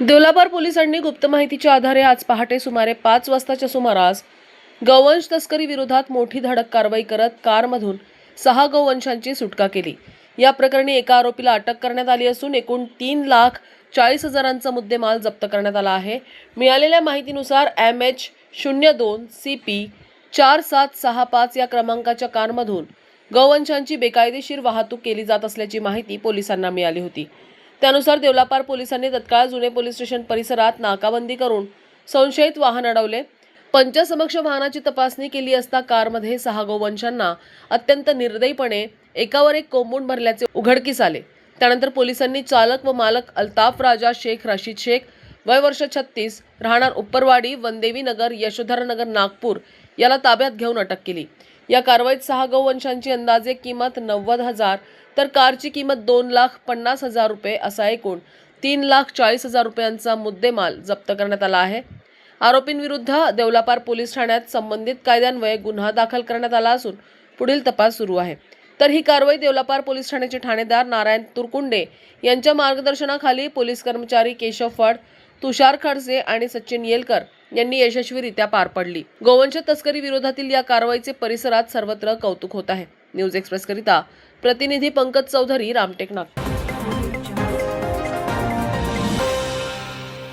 देवलापार पोलिसांनी गुप्त माहितीच्या आधारे आज पहाटे सुमारे 5 वाजताच्या सुमारास गौवंश तस्करी विरोधात मोठी धडक कारवाई करत कारमधून 6 गौवंशांची सुटका केली। या प्रकरणी एका आरोपीला अटक करण्यात आली असून एकूण 3,40,000चा मुद्देमाल जप्त करण्यात आला आहे। मिळालेल्या माहितीनुसार MH02CP 4765 या क्रमांकाच्या कारमधून गौवंशांची बेकायदेशीर वाहतूक केली जात असल्याची माहिती पोलिसांना मिळाली होती। त्यानुसार देवलापार पोलिसांनी तत्काळ जुने पोलीस स्टेशन परिसरात नाकाबंदी करून संशयित वाहन अडवले। पंचासमक्ष वाहनाची तपासणी केली असता कारमध्ये 6 गौवंशांना अत्यंत निर्दयीपणे एकावर एक कोंबून भरल्याचे उघडकीस आले। त्यानंतर पोलिसांनी चालक व मालक अल्ताफ राजा शेख रशीद शेख वय वर्ष 36 राहणार उपरवाडी वनदेवी नगर यशोधरा नगर नागपूर याला ताब्यात घेऊन अटक केली। या कारवाईत 6 गौवंशांची अंदाजे किंमत 90,000 तर कारची किंमत 2,50,000 रुपये असा एकूण 3,40,000 रुपयांचा मुद्देमाल जप्त करण्यात आला आहे। आरोपींविरुद्ध देवलापार पोलीस ठाण्यात संबंधित कायद्यान्वये गुन्हा दाखल करण्यात आला असून पुढील तपास सुरू आहे। तर ही कारवाई देवलापार पोलीस ठाण्याचे ठाणेदार नारायण तुरकुंडे यांच्या मार्गदर्शनाखाली पोलीस कर्मचारी केशव फड, तुषार खडसे आणि सचिन येलकर यांनी यशस्वीरित्या पार पडली। गौवंश तस्करी विरोधातील या कारवाईचे परिसरात सर्वत्र कौतुक होत आहे। न्यूज एक्सप्रेस करिता प्रतिनिधी पंकज चौधरी, रामटेक, नागपूर।